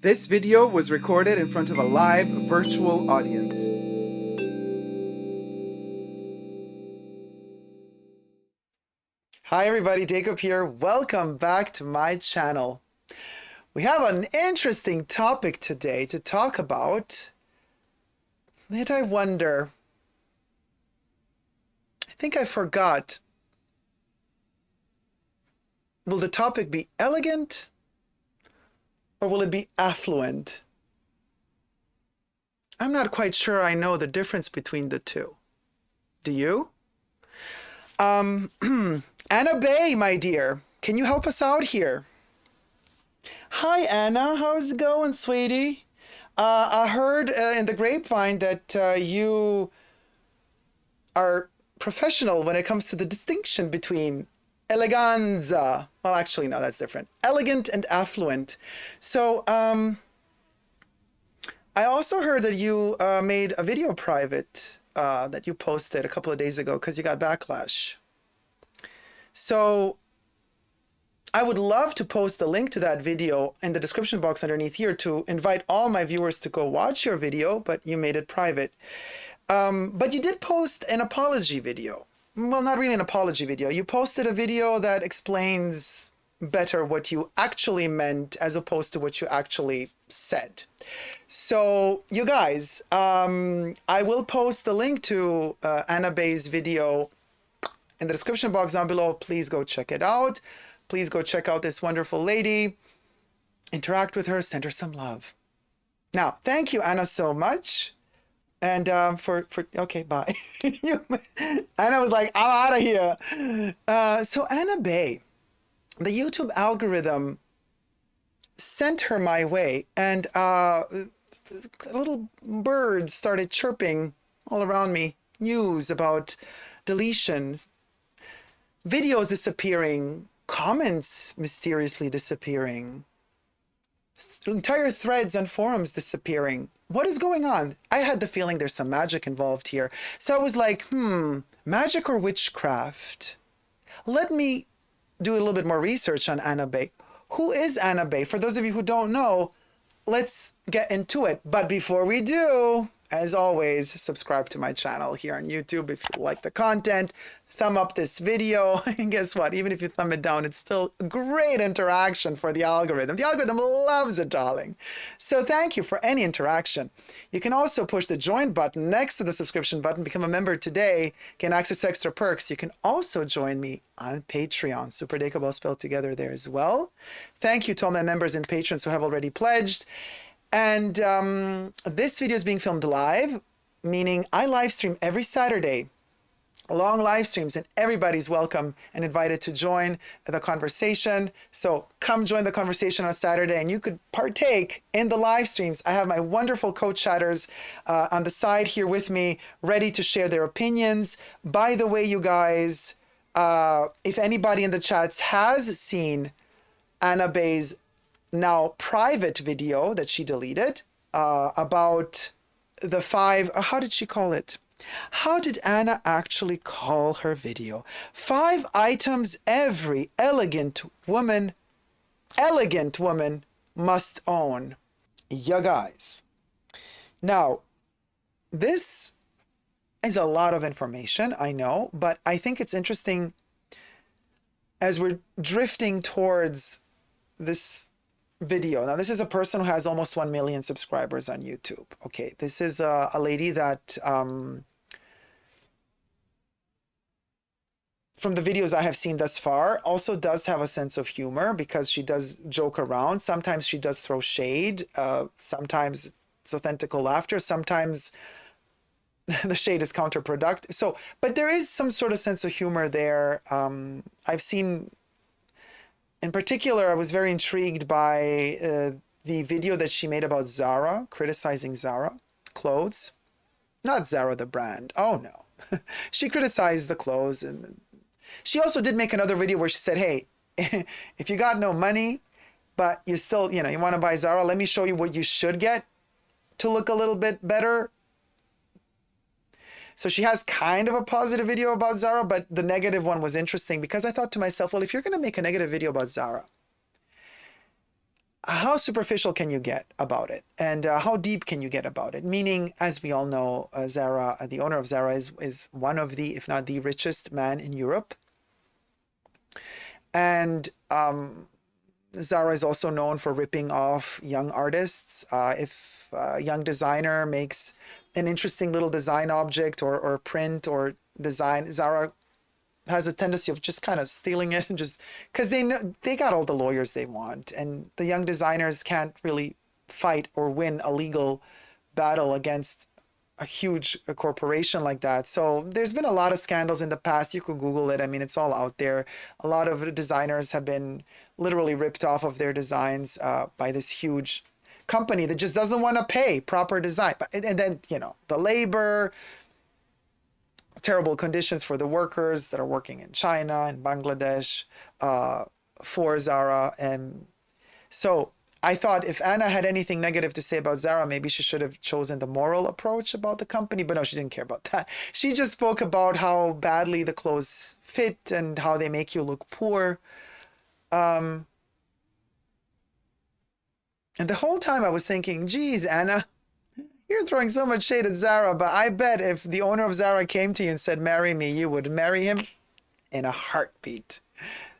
This video was recorded in front of a live virtual audience. Hi everybody, Dacob here. Welcome back to my channel. We have an interesting topic today to talk about. Yet I wonder, I think I forgot. Will the topic be elegant or will it be affluent? I'm not quite sure I know the difference between the two. Do you? Anna Bey, my dear, can you help us out here? Hi, Anna. How's it going, sweetie? I heard in the grapevine that you are professional when it comes to the distinction between elegance. Well, actually, no, that's different. Elegant and affluent. So, I also heard that you made a video private that you posted a couple of days ago because you got backlash. So I would love to post a link to that video in the description box underneath here to invite all my viewers to go watch your video, but you made it private. But you did post an apology video. Well, not really an apology video. You posted a video that explains better what you actually meant as opposed to what you actually said. So you guys, I will post the link to Anna Bey's video in the description box down below. Please go check it out. Please go check out this wonderful lady. Interact with her, send her some love. Now, thank you, Anna, so much. And okay, bye. Anna was like, I'm out of here. So Anna Bey, the YouTube algorithm sent her my way, and little birds started chirping all around me. News about deletions, videos disappearing, comments mysteriously disappearing, entire threads and forums disappearing. What is going on? I had the feeling there's some magic involved here. So I was like, magic or witchcraft? Let me do a little bit more research on Anna Bey. Who is Anna Bey? For those of you who don't know, let's get into it. But before we do, as always, subscribe to my channel here on YouTube if you like the content. Thumb up this video, and guess what? Even if you thumb it down, it's still great interaction for the algorithm. The algorithm loves it, darling. So thank you for any interaction. You can also push the join button next to the subscription button, become a member today, gain access to extra perks. You can also join me on Patreon, superdacob all spelled together there as well. Thank you to all my members and patrons who have already pledged. And this video is being filmed live, meaning I live stream every Saturday, long live streams, and everybody's welcome and invited to join the conversation. So come join the conversation on Saturday and you could partake in the live streams. I have my wonderful co-chatters on the side here with me, ready to share their opinions. By the way, you guys, if anybody in the chats has seen Anna Bey's now private video that she deleted about the 5, how did she call it? How did Anna actually call her video? 5 items every elegant woman must own. You guys. Now, this is a lot of information, I know, but I think it's interesting as we're drifting towards this video. Now, this is a person who has almost 1 million subscribers on YouTube. Okay, this is a lady that from the videos I have seen thus far, also does have a sense of humor because she does joke around. Sometimes she does throw shade. Sometimes it's authentic laughter. Sometimes the shade is counterproductive. So, but there is some sort of sense of humor there. I've seen, in particular, I was very intrigued by the video that she made about Zara, criticizing Zara clothes. Not Zara the brand. Oh no. She criticized the clothes, and she also did make another video where she said, hey, if you got no money, but you still, you want to buy Zara, let me show you what you should get to look a little bit better. So she has kind of a positive video about Zara, but the negative one was interesting because I thought to myself, well, if you're going to make a negative video about Zara, how superficial can you get about it, and how deep can you get about it? Meaning, as we all know, Zara, the owner of Zara, is one of the, if not the richest man in Europe. And Zara is also known for ripping off young artists. If a young designer makes an interesting little design object or print or design, Zara has a tendency of just kind of stealing it, and just because they know they got all the lawyers they want, and the young designers can't really fight or win a legal battle against a huge corporation like that. So there's been a lot of scandals in the past. You could Google it. I mean, it's all out there. A lot of designers have been literally ripped off of their designs by this huge company that just doesn't want to pay proper design. And then, you know, the labor, terrible conditions for the workers that are working in China and Bangladesh for Zara. And so I thought if Anna had anything negative to say about Zara, maybe she should have chosen the moral approach about the company. But no, she didn't care about that. She just spoke about how badly the clothes fit and how they make you look poor. And the whole time I was thinking, geez, Anna, you're throwing so much shade at Zara, but I bet if the owner of Zara came to you and said, marry me, you would marry him in a heartbeat.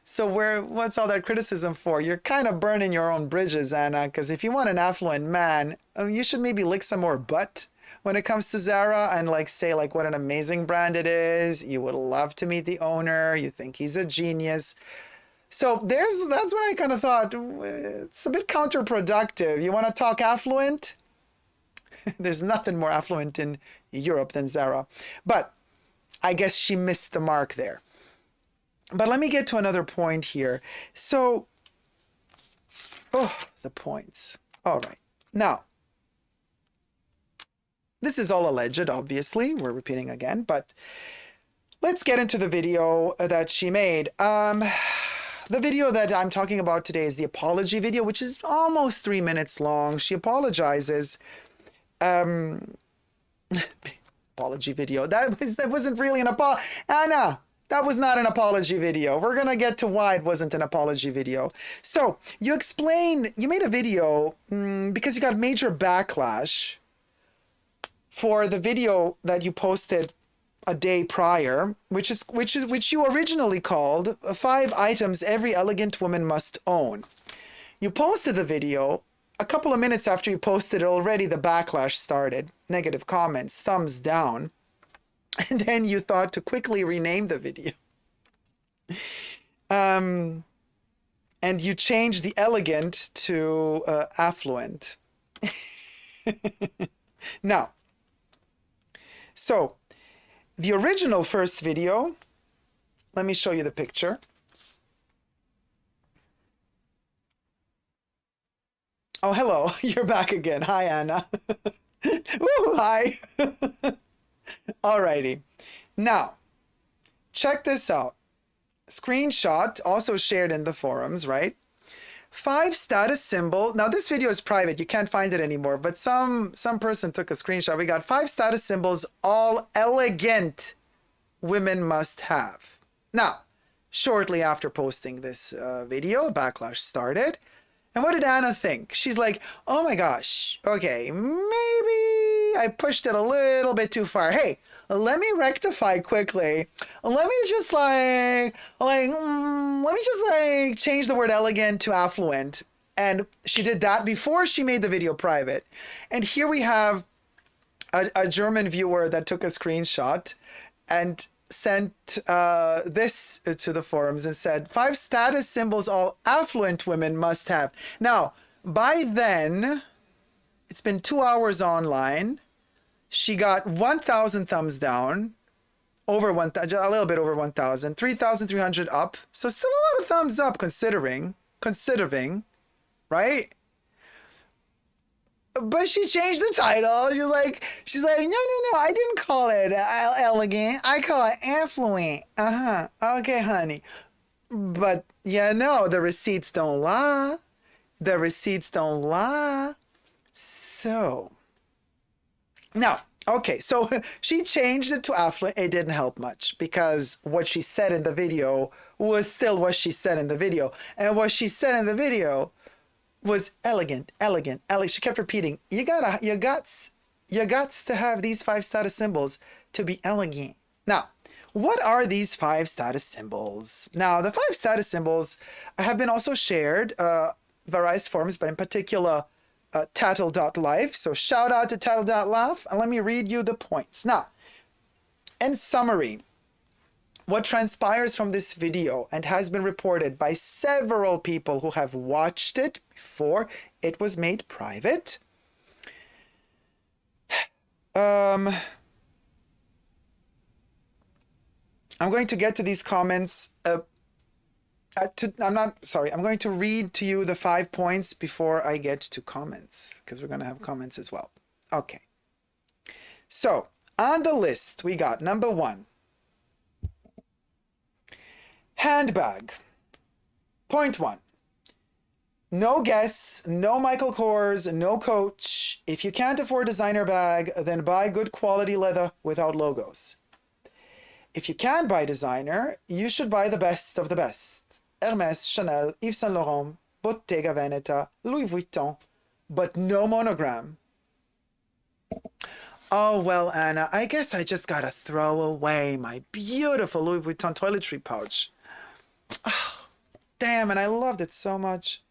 So what's all that criticism for? You're kind of burning your own bridges, Anna, because if you want an affluent man, you should maybe lick some more butt when it comes to Zara and like say like what an amazing brand it is. You would love to meet the owner. You think he's a genius. So that's what I kind of thought. It's a bit counterproductive. You want to talk affluent? There's nothing more affluent in Europe than Zara. But I guess she missed the mark there. But let me get to another point here. So, the points. All right. Now, this is all alleged, obviously. We're repeating again. But let's get into the video that she made. The video that I'm talking about today is the apology video, which is almost 3 minutes long. She apologizes. Apology video. That wasn't really an apology. Anna, that was not an apology video. We're going to get to why it wasn't an apology video. So you made a video because you got major backlash for the video that you posted a day prior, which you originally called 5 items every elegant woman must own. You posted the video. A couple of minutes after you posted it, already the backlash started. Negative comments, thumbs down. And then you thought to quickly rename the video. And you changed the elegant to affluent. Now, so the original first video, let me show you the picture. Oh, hello. You're back again. Hi, Anna. Ooh, hi. Alrighty. Now, check this out. Screenshot, also shared in the forums, right? 5 status symbol. Now, this video is private. You can't find it anymore. But some person took a screenshot. We got 5 status symbols, all elegant women must have. Now, shortly after posting this video, a backlash started. And what did Anna think? She's like, oh my gosh, okay, maybe I pushed it a little bit too far. Hey, let me rectify quickly. Let me just change the word elegant to affluent. And she did that before she made the video private. And here we have a German viewer that took a screenshot and sent this to the forums and said 5 status symbols all affluent women must have. Now, by then, it's been 2 hours online. She got 1,000 thumbs down, over 1,000, a little bit over 1,000, 3,300 up. So still a lot of thumbs up considering, right? But she changed the title. She's like, no, I didn't call it elegant. I call it affluent. Okay, honey. But the receipts don't lie. The receipts don't lie. So now, okay, so she changed it to affluent. It didn't help much because what she said in the video was still what she said in the video. And what she said in the video was elegant, elegant, elegant. She kept repeating, you guts to have these 5 status symbols to be elegant. Now, what are these 5 status symbols? Now, the 5 status symbols have been also shared various forms, but in particular, tattle.life. So shout out to tattle.life, and let me read you the points. Now, in summary, what transpires from this video and has been reported by several people who have watched it before it was made private. I'm going to get to these comments. I'm going to read to you the 5 points before I get to comments, because we're going to have comments as well. Okay. So on the list, we got number 1. Handbag. Point 1. No Guess, no Michael Kors, no Coach. If you can't afford designer bag, then buy good quality leather without logos. If you can buy designer, you should buy the best of the best. Hermes, Chanel, Yves Saint Laurent, Bottega Veneta, Louis Vuitton, but no monogram. Oh, well, Anna, I guess I just gotta throw away my beautiful Louis Vuitton toiletry pouch. Oh, damn, and I loved it so much.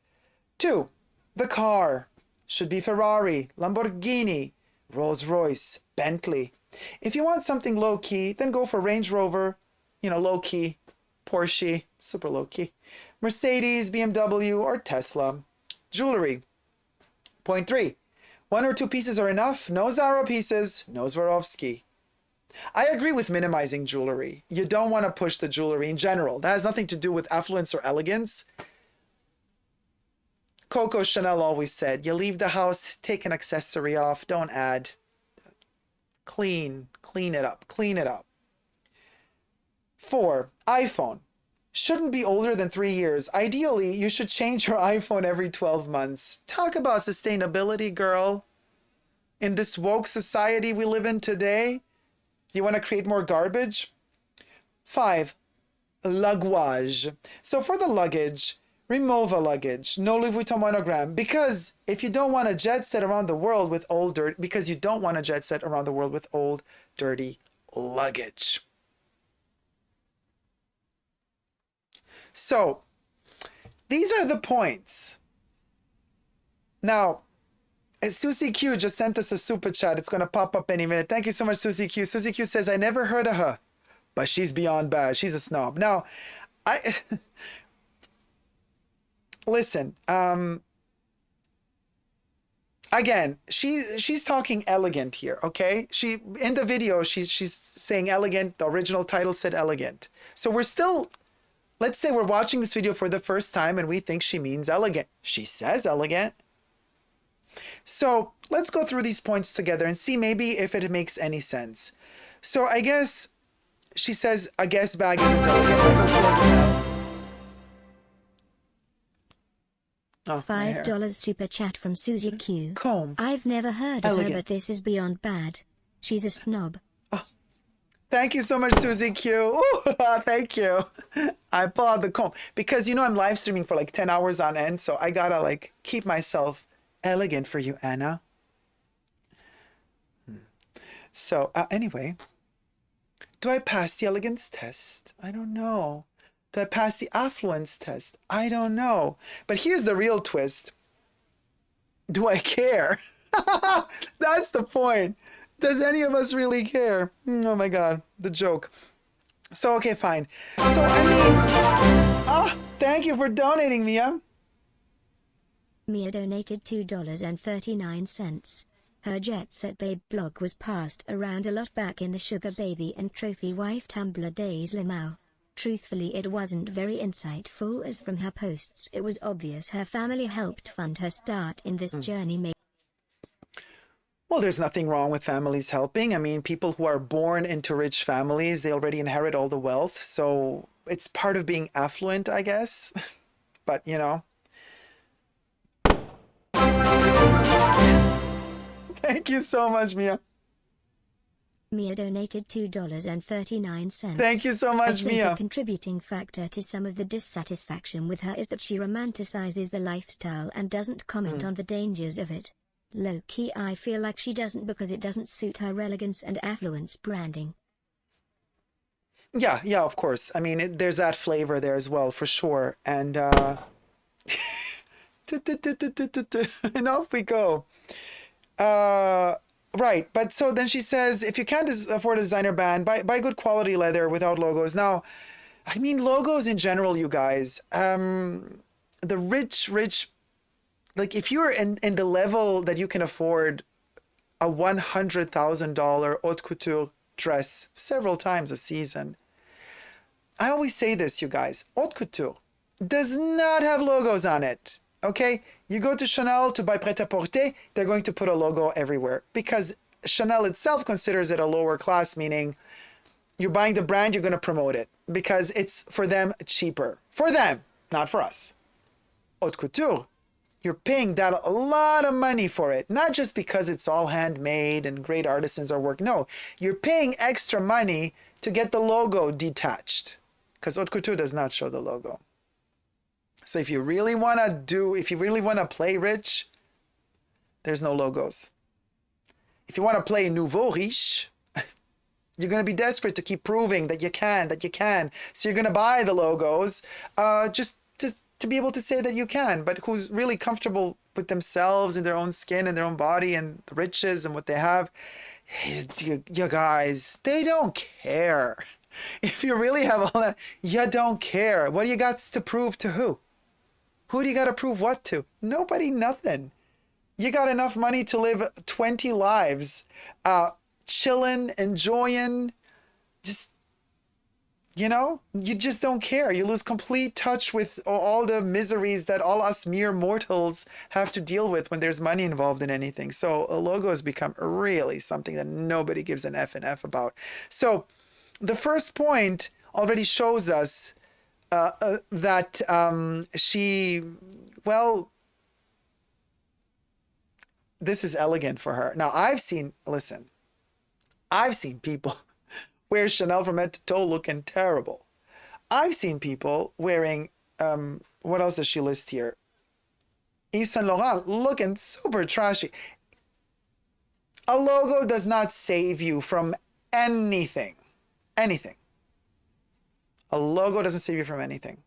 2, the car should be Ferrari, Lamborghini, Rolls-Royce, Bentley. If you want something low-key, then go for Range Rover, low-key, Porsche, super low-key, Mercedes, BMW, or Tesla. Jewelry. Point 3. 1 or 2 pieces are enough. No Zara pieces, no Swarovski. I agree with minimizing jewelry. You don't want to push the jewelry in general. That has nothing to do with affluence or elegance. Coco Chanel always said, you leave the house, take an accessory off, don't add. Clean it up, clean it up. 4, iPhone. Shouldn't be older than 3 years. Ideally, you should change your iPhone every 12 months. Talk about sustainability, girl. In this woke society we live in today, you want to create more garbage? 5, luggage. So for the luggage, Remova luggage, no Louis Vuitton monogram, because if you don't want to jet set around the world with old dirt, because you don't want to jet set around the world with old, dirty luggage. So these are the points. Now, Susie Q just sent us a super chat. It's going to pop up any minute. Thank you so much, Susie Q. Susie Q says, I never heard of her, but she's beyond bad. She's a snob. Now, listen, again, she's talking elegant here, okay? In the video, she's saying elegant. The original title said elegant. So we're still, let's say we're watching this video for the first time and we think she means elegant. She says elegant. So let's go through these points together and see maybe if it makes any sense. So I guess she says a Guess bag isn't elegant. Oh, $5 super chat from Susie Q. Combs. I've never heard of her, but this is beyond bad. She's a snob. Oh, thank you so much, Susie Q. Ooh, thank you. I pull out the comb because I'm live streaming for like 10 hours on end, so I gotta keep myself elegant for you, Anna. So anyway, do I pass the elegance test? I don't know. Do I pass the affluence test? I don't know. But here's the real twist. Do I care? That's the point. Does any of us really care? Oh my God, the joke. So, okay, fine. So, thank you for donating, Mia. Mia donated $2.39. Her Jet Set Babe blog was passed around a lot back in the Sugar Baby and Trophy Wife Tumblr days. Limau. Truthfully, it wasn't very insightful, as from her posts it was obvious her family helped fund her start in this journey. Well, there's nothing wrong with families helping. I mean, people who are born into rich families, they already inherit all the wealth. So it's part of being affluent, I guess. But, Thank you so much, Mia. Mia donated $2.39. Thank you so I much, think Mia. a contributing factor to some of the dissatisfaction with her is that she romanticizes the lifestyle and doesn't comment on the dangers of it. Low-key, I feel like she doesn't because it doesn't suit her elegance and affluence branding. Yeah, yeah, of course. I mean, there's that flavor there as well, for sure. And and off we go. Right, but so then she says, if you can't afford a designer band, buy good quality leather without logos. Now, I mean, logos in general, you guys. The rich, like if you're in the level that you can afford a $100,000 haute couture dress several times a season. I always say this, you guys, haute couture does not have logos on it, okay? You go to Chanel to buy pret-à-porter, they're going to put a logo everywhere because Chanel itself considers it a lower class, meaning you're buying the brand, you're going to promote it because it's for them cheaper. For them, not for us. Haute couture, you're paying that a lot of money for it, not just because it's all handmade and great artisans are working. No, you're paying extra money to get the logo detached because haute couture does not show the logo. So if you really want to play rich, there's no logos. If you want to play nouveau riche, you're going to be desperate to keep proving that you can. So you're going to buy the logos, just to be able to say that you can, but who's really comfortable with themselves and their own skin and their own body and the riches and what they have. You guys, they don't care. If you really have all that, you don't care. What do you got to prove to who? Who do you got to prove what to? Nobody, nothing. You got enough money to live 20 lives, chilling, enjoying, just, you know, you just don't care. You lose complete touch with all the miseries that all us mere mortals have to deal with when there's money involved in anything. So a logo has become really something that nobody gives an F and F about. So the first point already shows us that she, well, this is elegant for her. Now, I've seen people wear Chanel from head to toe looking terrible. I've seen people wearing, what else does she list here? Yves Saint Laurent looking super trashy. A logo does not save you from anything. Anything. A logo doesn't save you from anything.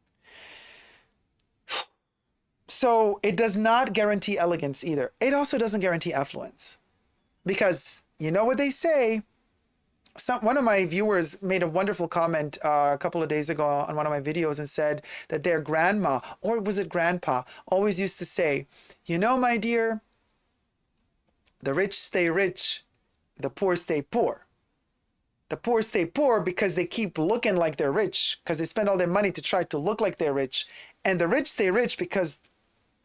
So it does not guarantee elegance either. It also doesn't guarantee affluence. Because you know what they say. One of my viewers made a wonderful comment a couple of days ago on one of my videos and said that their grandma, or was it grandpa, always used to say, you know, my dear, the rich stay rich, the poor stay poor. The poor stay poor because they keep looking like they're rich, because they spend all their money to try to look like they're rich. And the rich stay rich because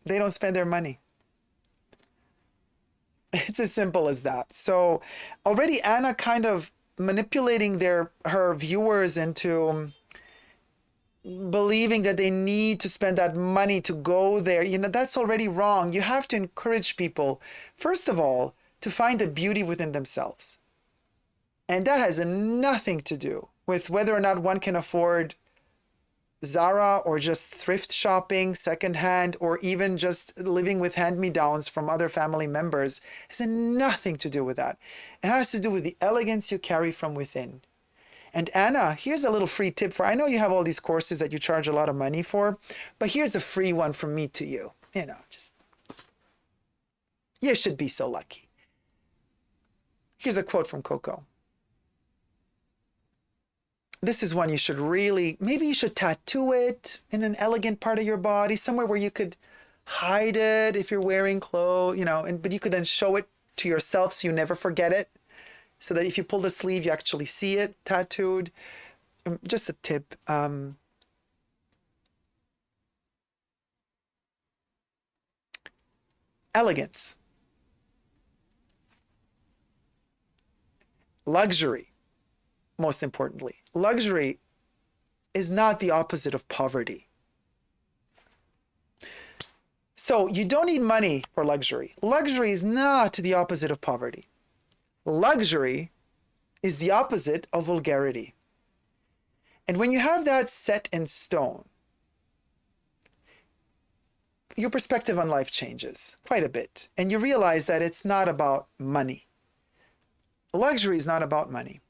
they don't spend their money. It's as simple as that. So already Anna kind of manipulating her viewers into believing that they need to spend that money to go there. You know, that's already wrong. You have to encourage people, first of all, to find the beauty within themselves. And that has nothing to do with whether or not one can afford Zara or just thrift shopping, secondhand, or even just living with hand-me-downs from other family members. It has nothing to do with that. It has to do with the elegance you carry from within. And Anna, here's a little free tip I know you have all these courses that you charge a lot of money for, but here's a free one from me to you. You know, just, you should be so lucky. Here's a quote from Coco. This is one you should really, maybe you should tattoo it in an elegant part of your body, somewhere where you could hide it if you're wearing clothes, you know, but you could then show it to yourself so you never forget it. So that if you pull the sleeve, you actually see it tattooed. Just a tip. Elegance. Luxury. Most importantly, luxury is not the opposite of poverty. So you don't need money for luxury. Luxury is not the opposite of poverty. Luxury is the opposite of vulgarity. And when you have that set in stone, your perspective on life changes quite a bit. And you realize that it's not about money. Luxury is not about money.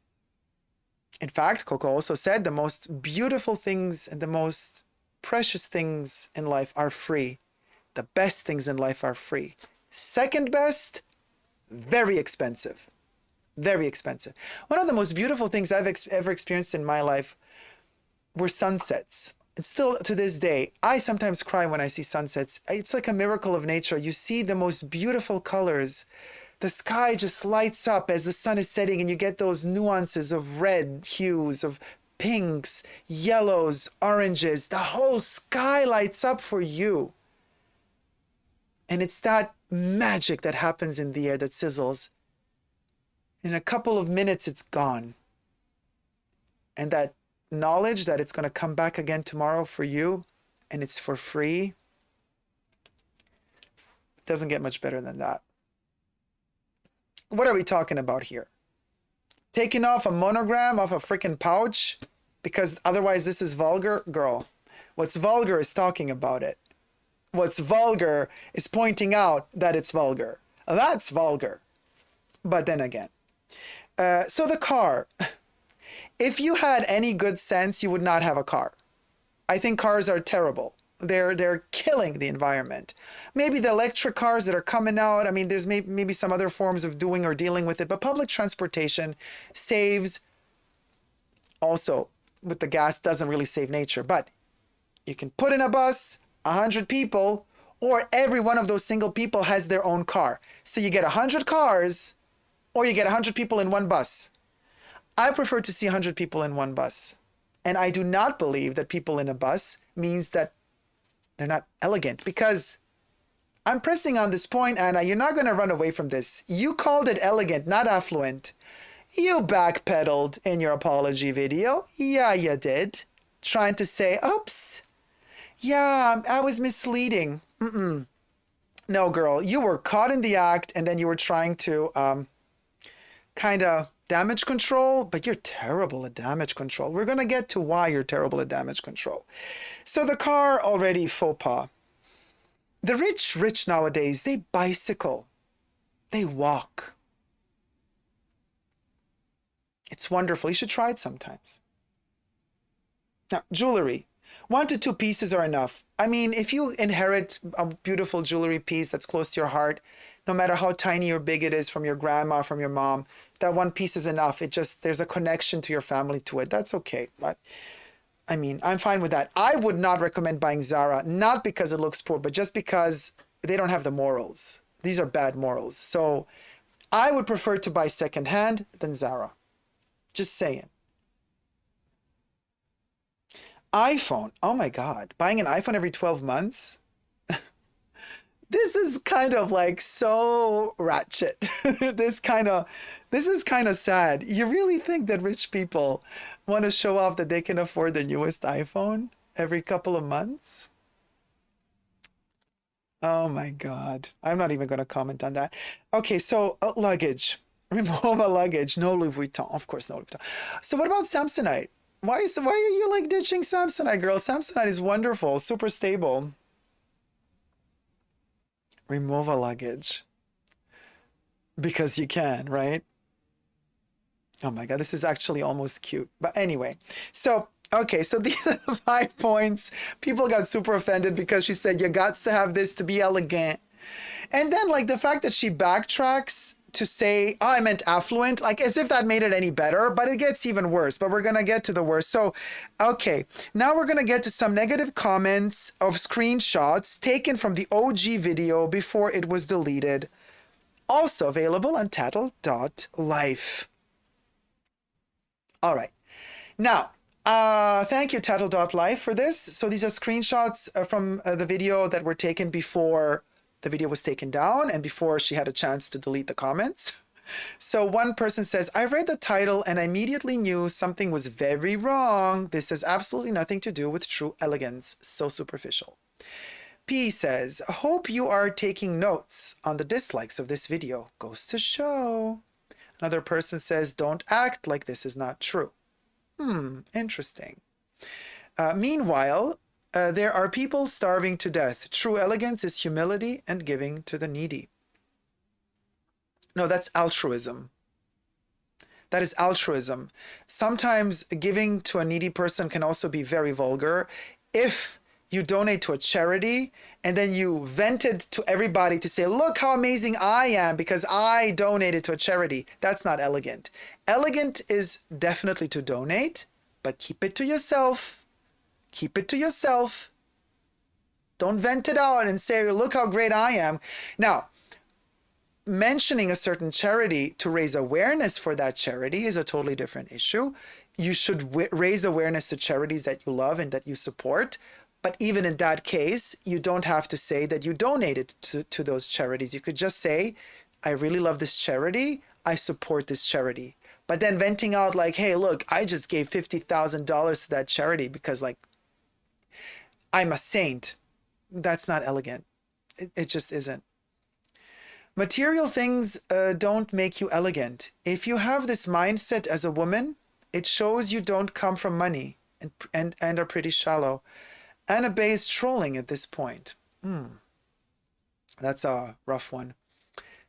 In fact, Coco also said the most beautiful things and the most precious things in life are free. The best things in life are free. Second best, very expensive. Very expensive. One of the most beautiful things I've ever experienced in my life were sunsets. And still to this day, I sometimes cry when I see sunsets. It's like a miracle of nature. You see the most beautiful colors. The sky just lights up as the sun is setting, and you get those nuances of red hues, of pinks, yellows, oranges. The whole sky lights up for you. And it's that magic that happens in the air that sizzles. In a couple of minutes, it's gone. And that knowledge that it's going to come back again tomorrow for you, and it's for free, doesn't get much better than that. What are we talking about here? Taking off a monogram off a freaking pouch because otherwise this is vulgar? Girl, what's vulgar is talking about it. What's vulgar is pointing out that it's vulgar. That's vulgar. But then again. So the car. If you had any good sense, you would not have a car. I think cars are terrible. They're killing the environment. Maybe the electric cars that are coming out, I mean, there's maybe some other forms of doing or dealing with it, but public transportation saves. Also, with the gas, doesn't really save nature, but you can put in a bus, 100 people, or every one of those single people has their own car. So you get 100 cars, or you get 100 people in one bus. I prefer to see 100 people in one bus. And I do not believe that people in a bus means that they're not elegant, because I'm pressing on this point, Anna. You're not going to run away from this. You called it elegant, not affluent. You backpedaled in your apology video. Yeah, you did. Trying to say, oops. Yeah, I was misleading. No, girl, you were caught in the act, and then you were trying to kind of damage control, but you're terrible at damage control. We're going to get to why you're terrible at damage control. So the car, already faux pas. The rich nowadays, they bicycle. They walk. It's wonderful. You should try it sometimes. Now, jewelry. 1 to 2 pieces are enough. I mean, if you inherit a beautiful jewelry piece that's close to your heart, no matter how tiny or big it is from your grandma, from your mom, that one piece is enough. There's a connection to your family to it. That's okay. But I mean, I'm fine with that. I would not recommend buying Zara, not because it looks poor, but just because they don't have the morals. These are bad morals. So I would prefer to buy secondhand than Zara. Just saying. iPhone. Oh my God. Buying an iPhone every 12 months? This is kind of like so ratchet. This is kind of sad. You really think that rich people want to show off that they can afford the newest iPhone every couple of months? Oh my God. I'm not even going to comment on that. Okay, so luggage. Remove a luggage. No Louis Vuitton. Of course, no Louis Vuitton. So what about Samsonite? Why are you like ditching Samsonite, girl? Samsonite is wonderful, super stable. Remove a luggage. Because you can, right? Oh my God, this is actually almost cute. But anyway, so, okay, so these are the 5 points. People got super offended because she said, you got to have this to be elegant. And then like the fact that she backtracks to say, oh, I meant affluent, like as if that made it any better, but it gets even worse, but we're going to get to the worst. So, okay, now we're going to get to some negative comments of screenshots taken from the OG video before it was deleted. Also available on tattle.life. All right. Now, thank you, tattle.life, for this. So these are screenshots from the video that were taken before the video was taken down and before she had a chance to delete the comments. So one person says, I read the title and I immediately knew something was very wrong. This has absolutely nothing to do with true elegance. So superficial. P says, hope you are taking notes on the dislikes of this video. Goes to show. Another person says, don't act like this is not true. Interesting. Meanwhile, there are people starving to death. True elegance is humility and giving to the needy. No, that's altruism. That is altruism. Sometimes giving to a needy person can also be very vulgar. If you donate to a charity and then you vent it to everybody to say, look how amazing I am because I donated to a charity, that's not elegant. Elegant is definitely to donate, but keep it to yourself. Keep it to yourself. Don't vent it out and say, look how great I am. Now, mentioning a certain charity to raise awareness for that charity is a totally different issue. You should raise awareness to charities that you love and that you support. But even in that case, you don't have to say that you donated to those charities. You could just say, I really love this charity. I support this charity. But then venting out like, hey, look, I just gave $50,000 to that charity because like, I'm a saint. That's not elegant. It just isn't. Material things don't make you elegant. If you have this mindset as a woman, it shows you don't come from money and are pretty shallow. Anna Bey is trolling at this point. That's a rough one.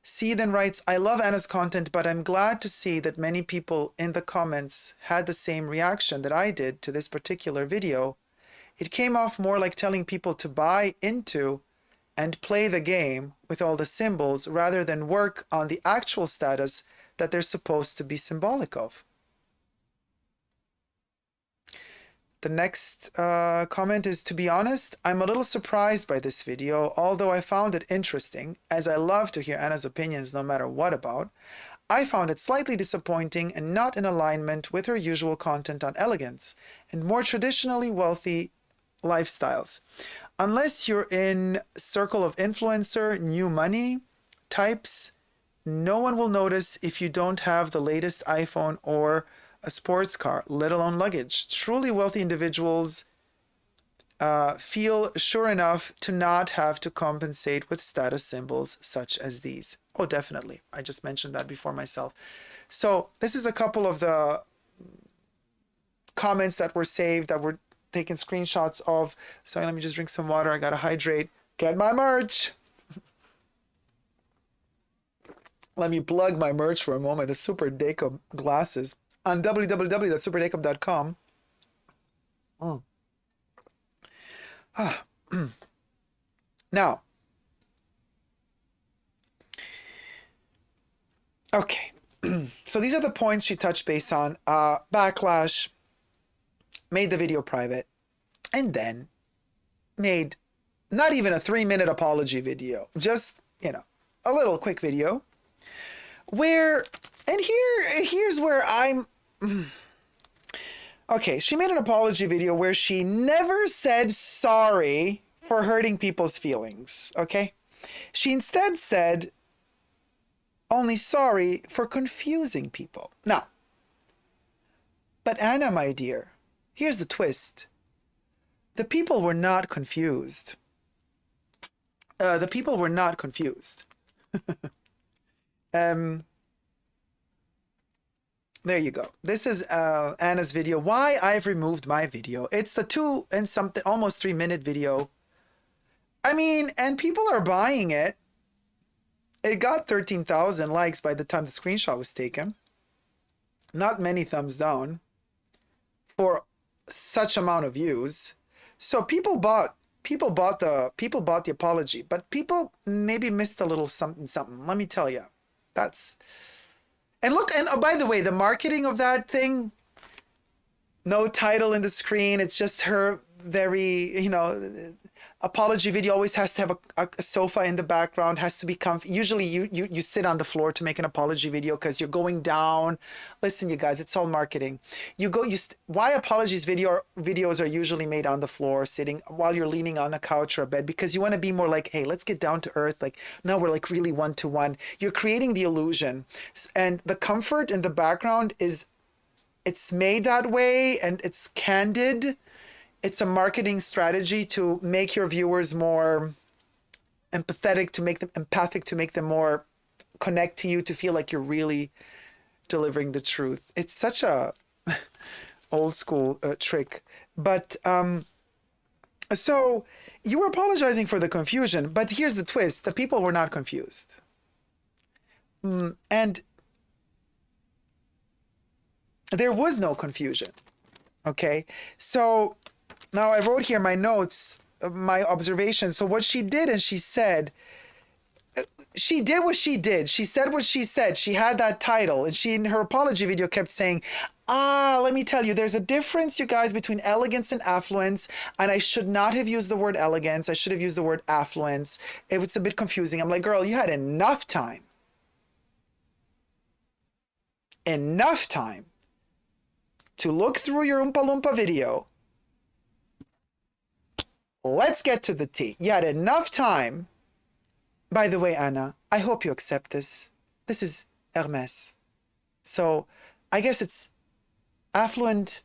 C then writes, I love Anna's content, but I'm glad to see that many people in the comments had the same reaction that I did to this particular video. It came off more like telling people to buy into and play the game with all the symbols rather than work on the actual status that they're supposed to be symbolic of. The next comment is, to be honest, I'm a little surprised by this video, although I found it interesting, as I love to hear Anna's opinions no matter what about. I found it slightly disappointing and not in alignment with her usual content on elegance and more traditionally wealthy lifestyles. Unless you're in circle of influencer, new money types, no one will notice if you don't have the latest iPhone or a sports car, let alone luggage. Truly wealthy individuals feel sure enough to not have to compensate with status symbols such as these. Oh, definitely. I just mentioned that before myself. So this is a couple of the comments that were saved, that were taken screenshots of. Sorry, let me just drink some water. I gotta hydrate. Get my merch. Let me plug my merch for a moment. The Super Dacob glasses on www.superdacob.com. Now, okay. So these are the points she touched base on. Backlash, made the video private, and then made not even a 3-minute apology video, just, you know, a little quick video where, and here's where I'm, okay, she made an apology video where she never said sorry for hurting people's feelings, okay? She instead said only sorry for confusing people. Now, but Anna, my dear, here's the twist. The people were not confused. The people were not confused. There you go. This is Anna's video. Why I've removed my video. It's the 2 and something, almost 3-minute video. I mean, and people are buying it. It got 13,000 likes by the time the screenshot was taken. Not many thumbs down for such amount of views. So people bought the apology, but people maybe missed a little something. Let me tell you. That's, and look, and oh, by the way, the marketing of that thing, no title in the screen. It's just her very, you know, apology video always has to have a sofa in the background, has to be comfy. Usually you sit on the floor to make an apology video because you're going down. Listen, you guys, it's all marketing. Why apologies videos are usually made on the floor, sitting while you're leaning on a couch or a bed, because you want to be more like, hey, let's get down to earth. Like, no, we're like really one-to-one. You're creating the illusion, and the comfort in the background it's made that way, and it's candid. It's a marketing strategy to make your viewers more empathetic, to make them empathic, to make them more connect to you, to feel like you're really delivering the truth. It's such a old school trick. But so you were apologizing for the confusion, but here's the twist. The people were not confused. And there was no confusion. Okay. So now I wrote here my notes, my observations. So what she did, and she said, she did what she did. She said what she said. She had that title, and she, in her apology video, kept saying, let me tell you, there's a difference, you guys, between elegance and affluence. And I should not have used the word elegance. I should have used the word affluence. It was a bit confusing. I'm like, girl, you had enough time to look through your Oompa Loompa video. Let's get to the tea. You had enough time. By the way, Anna, I hope you accept this. This is Hermes. So I guess it's affluent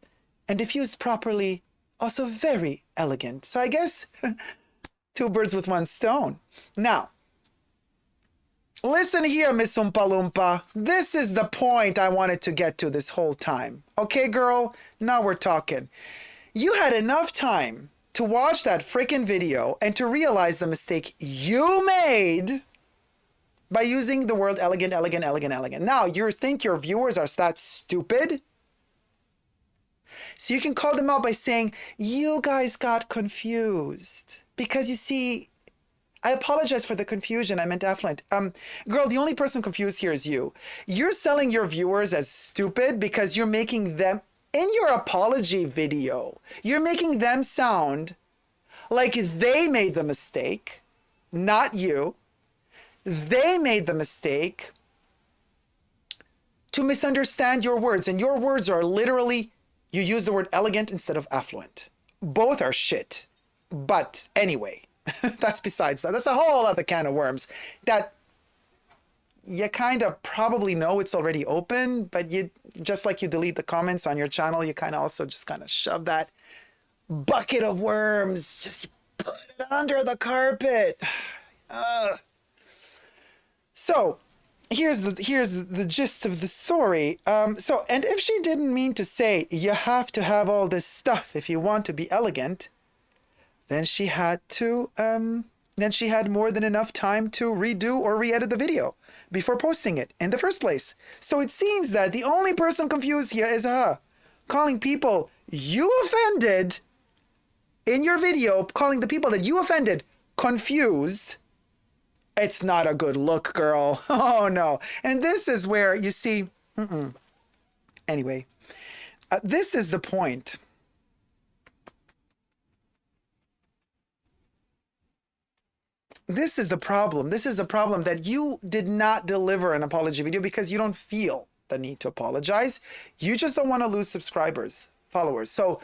and if used properly, also very elegant. So I guess 2 birds with 1 stone. Now, listen here, Miss Oompa Loompa. This is the point I wanted to get to this whole time. Okay, girl? Now we're talking. You had enough time to watch that freaking video and to realize the mistake you made by using the word elegant. Now, you think your viewers are that stupid? So you can call them out by saying, you guys got confused. Because you see, I apologize for the confusion. I meant affluent. Girl, the only person confused here is you. You're selling your viewers as stupid because you're making them, in your apology video, you're making them sound like they made the mistake, not you. They made the mistake to misunderstand your words. And your words are literally, you use the word elegant instead of affluent. Both are shit. But anyway, that's besides that. That's a whole other can of worms that you kind of probably know it's already open, but you, just like you delete the comments on your channel, you kind of also just kind of shove that bucket of worms, just put it under the carpet. So here's the gist of the story. And if she didn't mean to say you have to have all this stuff if you want to be elegant, then she had more than enough time to redo or re-edit the video before posting it in the first place. So it seems that the only person confused here is her, calling people you offended in your video, calling the people that you offended confused. It's not a good look, girl. Oh no. And this is where you see, anyway, this is the point. This is the problem. This is the problem, that you did not deliver an apology video because you don't feel the need to apologize. You just don't want to lose subscribers, followers. So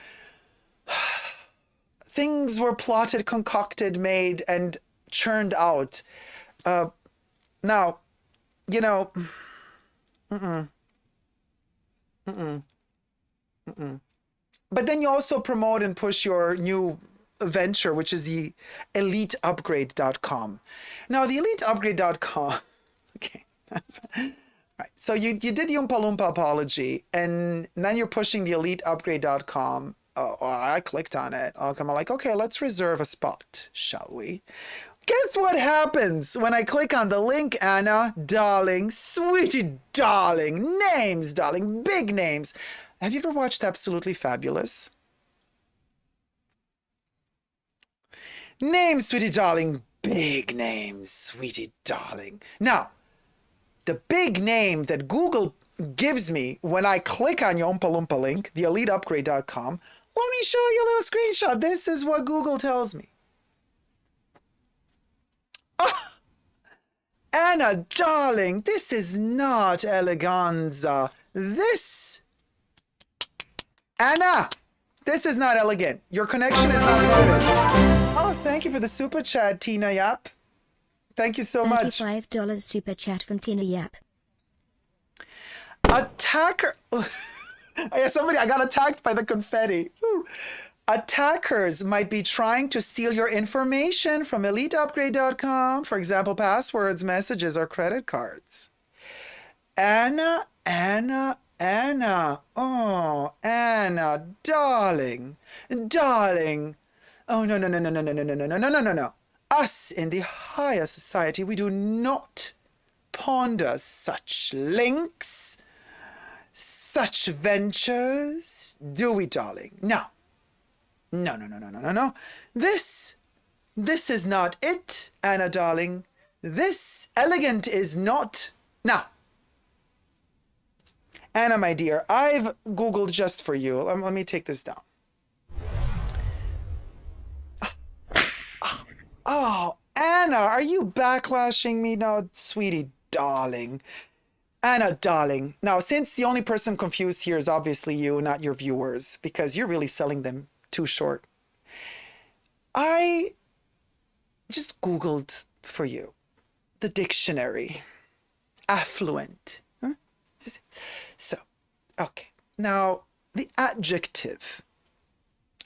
things were plotted, concocted, made, and churned out. Now, you know, but then you also promote and push your new venture, which is the eliteupgrade.com. Now, the eliteupgrade.com, okay, right. So you did the Oompa Loompa apology, and then you're pushing the eliteupgrade.com. I clicked on it. I'm like, okay, let's reserve a spot, shall we? Guess what happens when I click on the link, Anna, darling, sweetie, darling, names, darling, big names. Have you ever watched Absolutely Fabulous? Names, sweetie, darling, big names, sweetie, darling. Now, the big name that Google gives me when I click on your Oompa Loompa link, the eliteupgrade.com, let me show you a little screenshot. This is what Google tells me. Oh, Anna, darling, this is not eleganza. Anna, this is not elegant. Your connection is not good. Oh, thank you for the super chat, Tina Yap. Thank you so much. $35 super chat from Tina Yap. Attacker. I got attacked by the confetti. Woo. Attackers might be trying to steal your information from eliteupgrade.com, for example, passwords, messages, or credit cards. Anna, Anna, Anna. Oh, Anna, darling, darling. Oh, no, no, no, no, no, no, no, no, no, no, no, no, no. Us in the higher society, we do not ponder such links, such ventures, do we, darling? No. No, no, no, no, no, no, no. This is not it, Anna, darling. This elegant is not. Now, Anna, my dear, I've Googled just for you. Let me take this down. Oh, Anna, are you backlashing me now, sweetie, darling? Anna, darling. Now, since the only person confused here is obviously you, not your viewers, because you're really selling them too short, I just Googled for you the dictionary. Affluent. Huh? So, okay. Now, the adjective.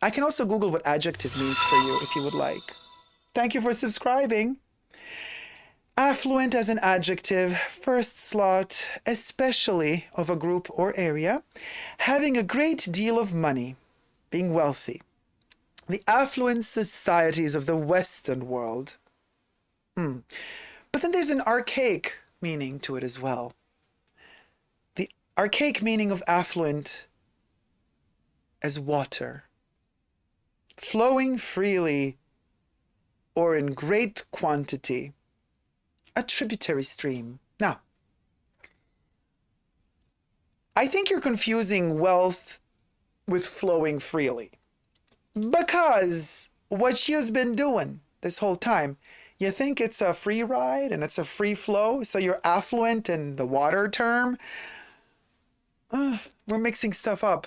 I can also Google what adjective means for you if you would like. Thank you for subscribing. Affluent as an adjective, first slot, especially of a group or area, having a great deal of money, being wealthy. The affluent societies of the Western world. But then there's an archaic meaning to it as well. The archaic meaning of affluent as water, flowing freely or in great quantity, a tributary stream. Now, I think you're confusing wealth with flowing freely, because what she has been doing this whole time, you think it's a free ride and it's a free flow, so you're affluent in the water term. We're mixing stuff up.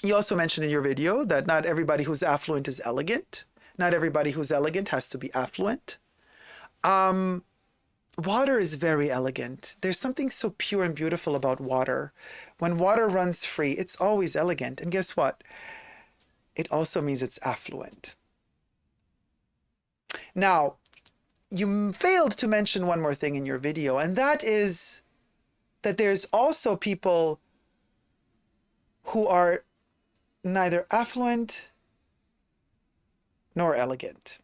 You also mentioned in your video that not everybody who's affluent is elegant. Not everybody who's elegant has to be affluent. Water is very elegant. There's something so pure and beautiful about water. When water runs free, it's always elegant. And guess what? It also means it's affluent. Now, you failed to mention one more thing in your video, and that is that there's also people who are neither affluent nor elegant.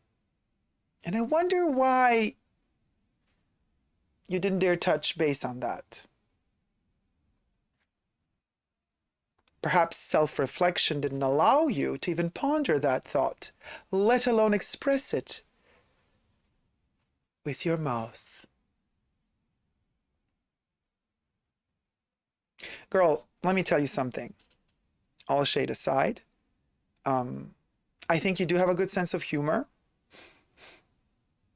And I wonder why you didn't dare touch base on that. Perhaps self-reflection didn't allow you to even ponder that thought, let alone express it with your mouth. Girl, let me tell you something. All shade aside, I think you do have a good sense of humor,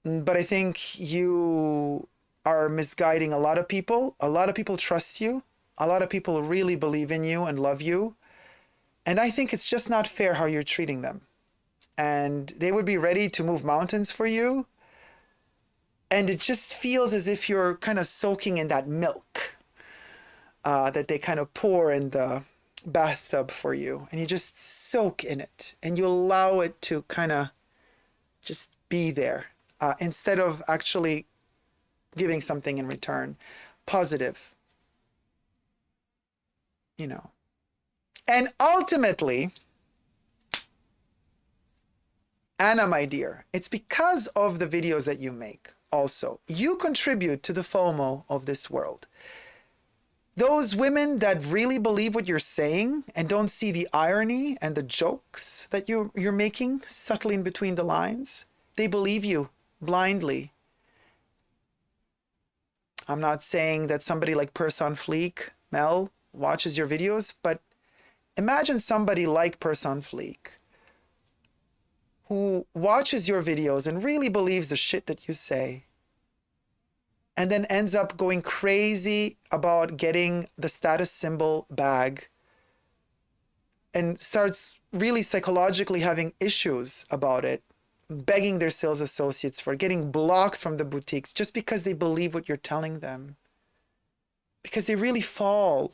but I think you are misguiding a lot of people. A lot of people trust you. A lot of people really believe in you and love you. And I think it's just not fair how you're treating them. And they would be ready to move mountains for you. And it just feels as if you're kind of soaking in that milk that they kind of pour in the bathtub for you. And you just soak in it. And you allow it to kind of just be there instead of actually giving something in return. Positive. You know. And ultimately, Anna, my dear, it's because of the videos that you make also. You contribute to the FOMO of this world. Those women that really believe what you're saying and don't see the irony and the jokes that you're making subtly in between the lines, they believe you blindly. I'm not saying that somebody like Purse On Fleek, Mel, watches your videos, but imagine somebody like Purse On Fleek who watches your videos and really believes the shit that you say, and then ends up going crazy about getting the status symbol bag and starts really psychologically having issues about it, begging their sales associates for it, getting blocked from the boutiques just because they believe what you're telling them. Because they really fall.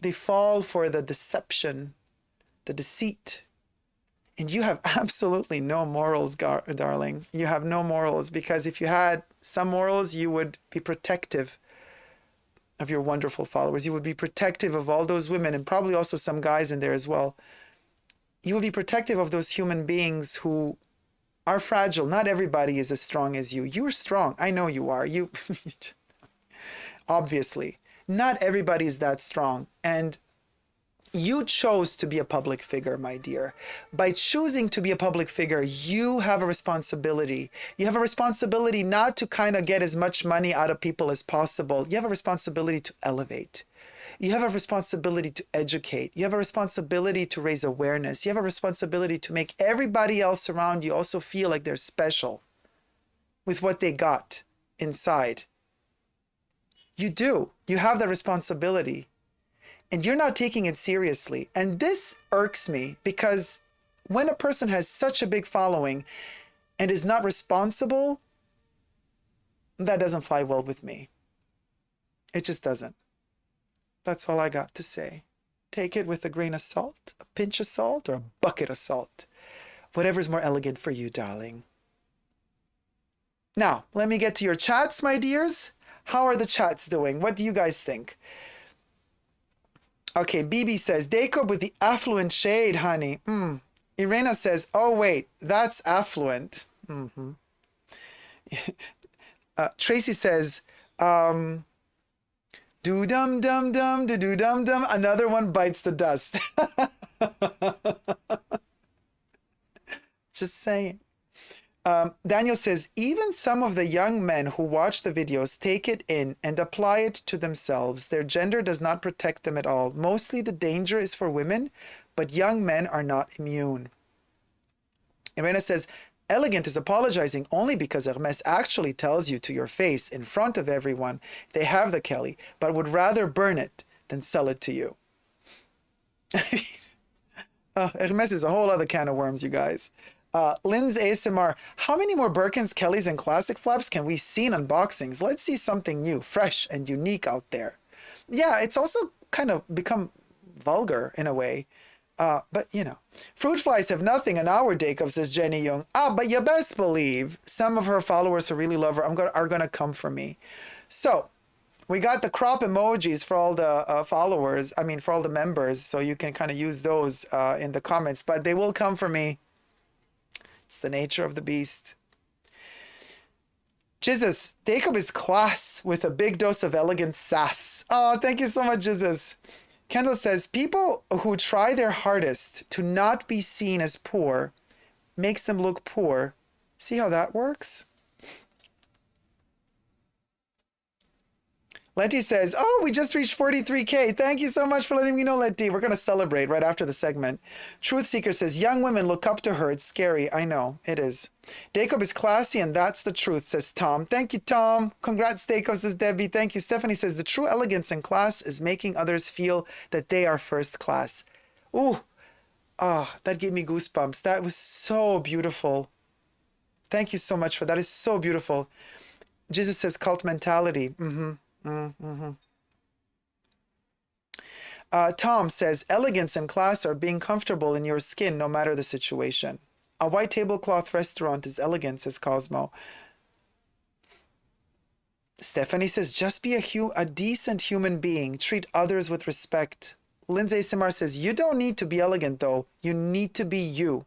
They fall for the deception, the deceit. And you have absolutely no morals, darling. You have no morals, because if you had some morals, you would be protective of your wonderful followers. You would be protective of all those women, and probably also some guys in there as well. You will be protective of those human beings who are fragile. Not everybody is as strong as you. You're strong. I know you are. You obviously. Not everybody is that strong. And you chose to be a public figure, my dear. By choosing to be a public figure, you have a responsibility. You have a responsibility not to kind of get as much money out of people as possible. You have a responsibility to elevate. You have a responsibility to educate. You have a responsibility to raise awareness. You have a responsibility to make everybody else around you also feel like they're special with what they got inside. You do. You have that responsibility. And you're not taking it seriously. And this irks me because when a person has such a big following and is not responsible, that doesn't fly well with me. It just doesn't. That's all I got to say. Take it with a grain of salt, a pinch of salt, or a bucket of salt. Whatever's more elegant for you, darling. Now, let me get to your chats, my dears. How are the chats doing? What do you guys think? Okay, BB says, Dacob with the affluent shade, honey. Irena says, oh, wait, that's affluent. Tracy says, do-dum-dum-dum, do-do-dum-dum. Another one bites the dust. Just saying. Daniel says, even some of the young men who watch the videos take it in and apply it to themselves. Their gender does not protect them at all. Mostly the danger is for women, but young men are not immune. Irena says, Elegant is apologizing only because Hermes actually tells you to your face in front of everyone they have the Kelly, but would rather burn it than sell it to you. Hermes is a whole other can of worms, you guys. Lynn's ASMR, how many more Birkins, Kellys, and classic flaps can we see in unboxings? Let's see something new, fresh, and unique out there. Yeah, it's also kind of become vulgar in a way. But, you know, fruit flies have nothing on our Dacob, says Jenny Young. But you best believe some of her followers who really love her are going to come for me. So we got the crop emojis for all the followers. I mean, for all the members. So you can kind of use those in the comments. But they will come for me. It's the nature of the beast. Jesus, Dacob is class with a big dose of elegant sass. Oh, thank you so much, Jesus. Kendall says, people who try their hardest to not be seen as poor makes them look poor. See how that works? Letty says, oh, we just reached 43K. Thank you so much for letting me know, Letty. We're going to celebrate right after the segment. Truth Seeker says, young women look up to her. It's scary. I know. It is. Dacob is classy, and that's the truth, says Tom. Thank you, Tom. Congrats, Dacob, says Debbie. Thank you. Stephanie says, the true elegance in class is making others feel that they are first class. Ooh. That gave me goosebumps. That was so beautiful. Thank you so much for that. It's so beautiful. Jesus says, cult mentality. Tom says, elegance and class are being comfortable in your skin no matter the situation. A white tablecloth restaurant is elegant, says Cosmo. Stephanie says, just be a decent human being. Treat others with respect. Lindsay Simar says, you don't need to be elegant, though. You need to be you.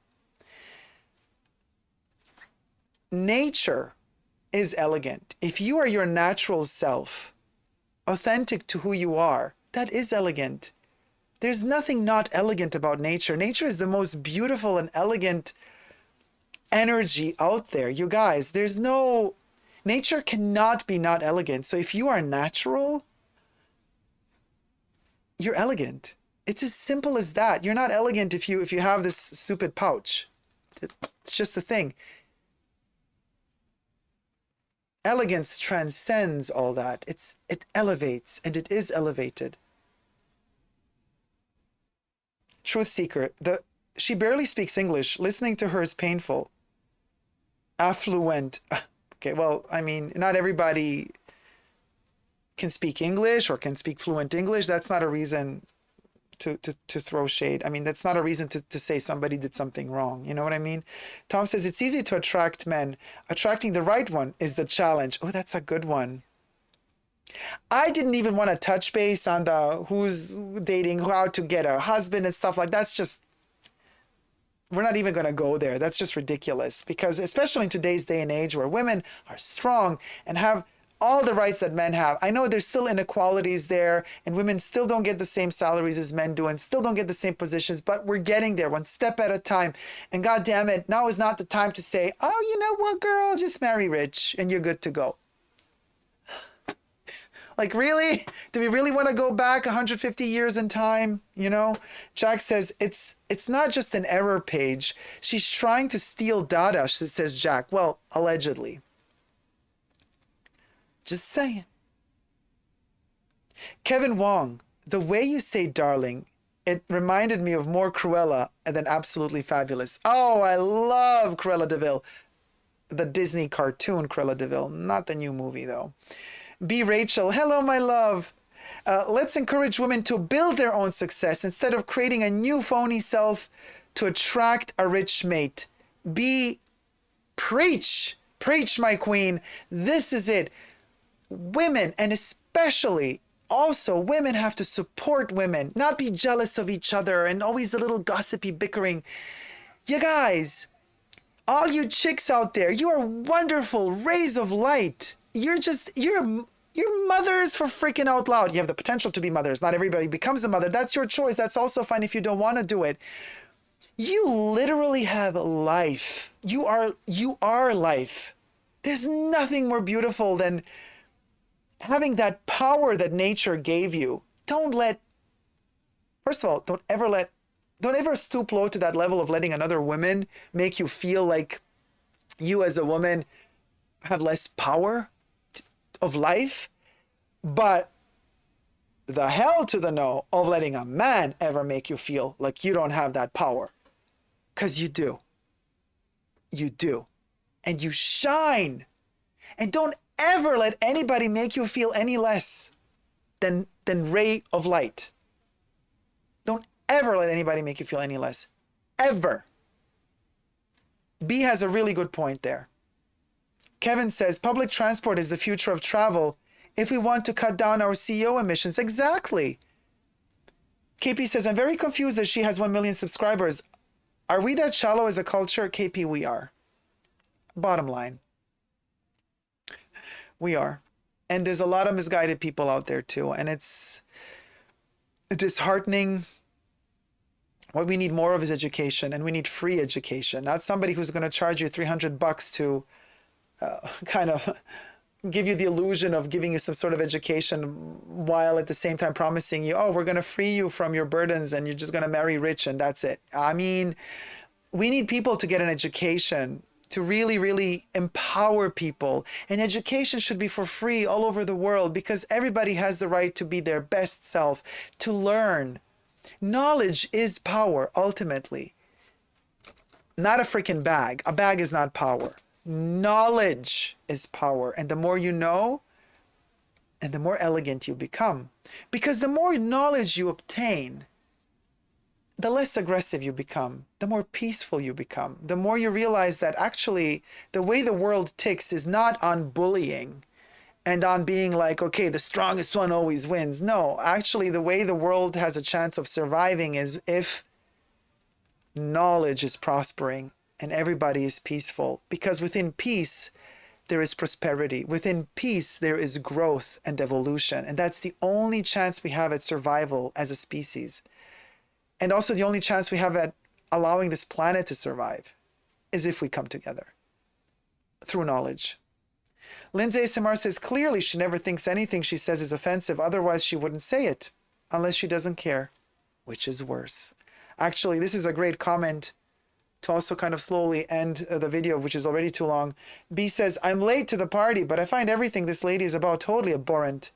Nature is elegant. If you are your natural self, authentic to who you are, that is elegant. There's nothing not elegant about nature. Nature is the most beautiful and elegant energy out there. You guys, nature cannot be not elegant. So if you are natural, you're elegant. It's as simple as that. You're not elegant if you have this stupid pouch. It's just a thing. Elegance transcends all that. It elevates, and it is elevated. Truth Seeker, she barely speaks English. Listening to her is painful. Affluent. Okay, well, I mean, not everybody can speak English or can speak fluent English. That's not a reason to throw shade. I mean, that's not a reason to say somebody did something wrong. You know what I mean? Tom says, it's easy to attract men. Attracting the right one is the challenge. Oh, that's a good one. I didn't even want to touch base on the who's dating, how to get a husband and stuff like that's just, we're not even going to go there. That's just ridiculous, because especially in today's day and age where women are strong and have all the rights that men have. I know there's still inequalities there and women still don't get the same salaries as men do and still don't get the same positions, but we're getting there one step at a time. And God damn it, now is not the time to say, oh, you know what, girl, just marry rich and you're good to go. Like, really? Do we really want to go back 150 years in time? You know, Jack says, it's not just an error page. She's trying to steal data, says Jack. Well, allegedly. Just saying. Kevin Wong, the way you say darling, it reminded me of more Cruella than Absolutely Fabulous. Oh, I love Cruella de Vil. The Disney cartoon Cruella de Vil, not the new movie though. B. Rachel, hello, my love. Let's encourage women to build their own success instead of creating a new phony self to attract a rich mate. B. Preach, my queen. This is it. Women, and especially also women, have to support women, not be jealous of each other and always the little gossipy bickering. You guys, all you chicks out there, you are wonderful rays of light. You're mothers for freaking out loud. You have the potential to be mothers. Not everybody becomes a mother. That's your choice. That's also fine if you don't want to do it. You literally have life. You are life. There's nothing more beautiful than having that power that nature gave you. First of all, don't ever stoop low to that level of letting another woman make you feel like you as a woman have less power of life. But the hell to the no of letting a man ever make you feel like you don't have that power. Because you do. You do. And you shine. And don't ever let anybody make you feel any less than ray of light. Don't ever let anybody make you feel any less. Ever. B has a really good point there. Kevin says, public transport is the future of travel if we want to cut down our CO emissions. Exactly. KP says, I'm very confused that she has 1 million subscribers. Are we that shallow as a culture? KP, we are. Bottom line. We are. And there's a lot of misguided people out there too. And it's disheartening. What we need more of is education, and we need free education, not somebody who's going to charge you $300 to kind of give you the illusion of giving you some sort of education while at the same time promising you, oh, we're going to free you from your burdens and you're just going to marry rich and that's it. I mean, we need people to get an education to really, really empower people. And education should be for free all over the world because everybody has the right to be their best self, to learn. Knowledge is power, ultimately. Not a freaking bag. A bag is not power. Knowledge is power. And the more you know, and the more elegant you become. Because the more knowledge you obtain, the less aggressive you become, the more peaceful you become, the more you realize that actually the way the world ticks is not on bullying and on being like, okay, the strongest one always wins. No, actually the way the world has a chance of surviving is if knowledge is prospering and everybody is peaceful. Because within peace, there is prosperity. Within peace, there is growth and evolution. And that's the only chance we have at survival as a species. And also the only chance we have at allowing this planet to survive is if we come together through knowledge. Lindsay Samar says, clearly she never thinks anything she says is offensive. Otherwise, she wouldn't say it unless she doesn't care, which is worse. Actually, this is a great comment to also kind of slowly end the video, which is already too long. B says, I'm late to the party, but I find everything this lady is about totally abhorrent.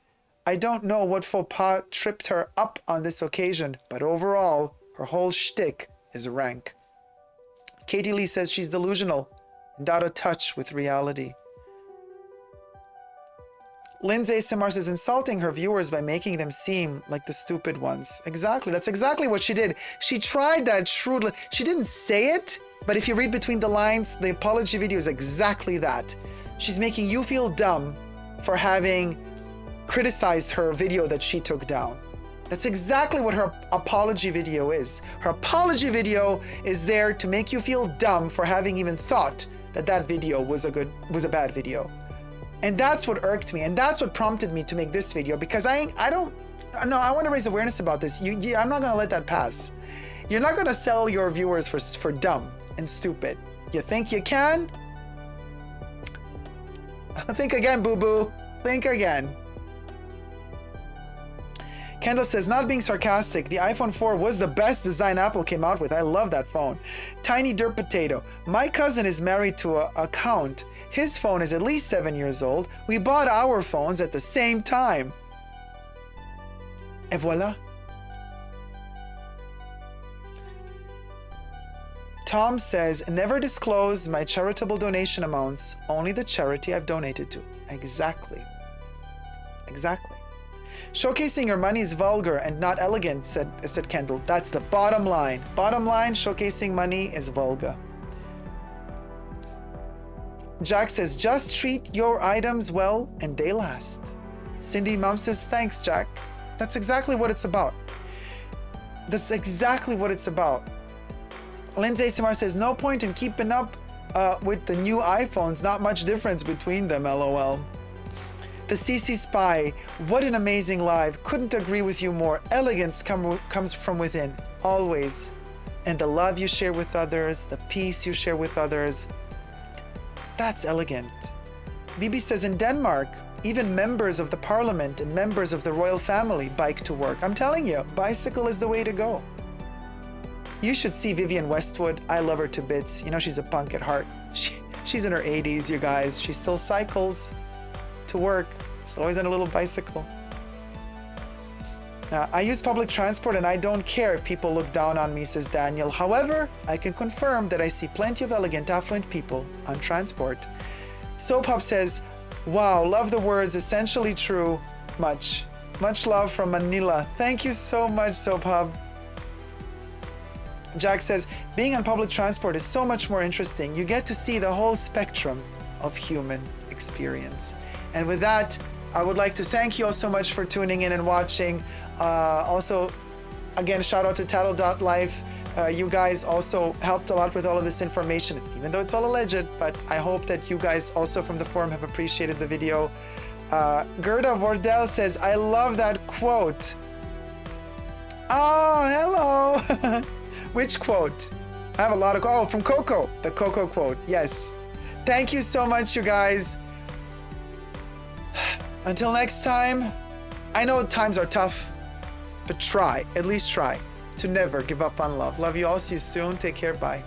I don't know what faux pas tripped her up on this occasion, but overall, her whole shtick is rank. Katie Lee says she's delusional and out of touch with reality. Lindsay Samars is insulting her viewers by making them seem like the stupid ones. Exactly. That's exactly what she did. She tried that shrewdly. She didn't say it, but if you read between the lines, the apology video is exactly that. She's making you feel dumb for having criticized her video that she took down. That's exactly what her apology video is. Her apology video is there to make you feel dumb for having even thought that that video was a bad video. And that's what irked me, and that's what prompted me to make this video, because I want to raise awareness about this. I'm not going to let that pass. You're not going to sell your viewers for dumb and stupid. You think you can? Think again, boo-boo. Think again. Kendall says, not being sarcastic, the iPhone 4 was the best design Apple came out with. I love that phone. Tiny Dirt Potato. My cousin is married to a count. His phone is at least 7 years old. We bought our phones at the same time. Et voila. Tom says, never disclose my charitable donation amounts, only the charity I've donated to. Exactly. Exactly. Showcasing your money is vulgar and not elegant, said Kendall. That's the bottom line. Bottom line, showcasing money is vulgar. Jack says, just treat your items well and they last. Cindy Mom says, thanks, Jack. That's exactly what it's about. That's exactly what it's about. Lindsay Samar says, no point in keeping up with the new iPhones. Not much difference between them, LOL. The CC Spy, what an amazing live. Couldn't agree with you more. Elegance comes from within, always. And the love you share with others, the peace you share with others, that's elegant. Bibi says, in Denmark, even members of the parliament and members of the royal family bike to work. I'm telling you, bicycle is the way to go. You should see Vivienne Westwood. I love her to bits. You know, she's a punk at heart. She's in her 80s, you guys. She still cycles to work. She's always on a little bicycle. I use public transport and I don't care if people look down on me, says Daniel. However, I can confirm that I see plenty of elegant, affluent people on transport. Soap Hub says, wow, love the words, essentially true. Much love from Manila. Thank you so much, Soap Hub. Jack says, being on public transport is so much more interesting. You get to see the whole spectrum of human experience. And with that, I would like to thank you all so much for tuning in and watching. Also, again, shout out to Tattle.life. You guys also helped a lot with all of this information, even though it's all alleged, but I hope that you guys also from the forum have appreciated the video. Gerda Vordell says, I love that quote. Oh, hello. Which quote? I have a lot of, oh, from Coco, the Coco quote, yes. Thank you so much, you guys. Until next time, I know times are tough, but try, at least try, to never give up on love. Love you all, see you soon, take care, bye.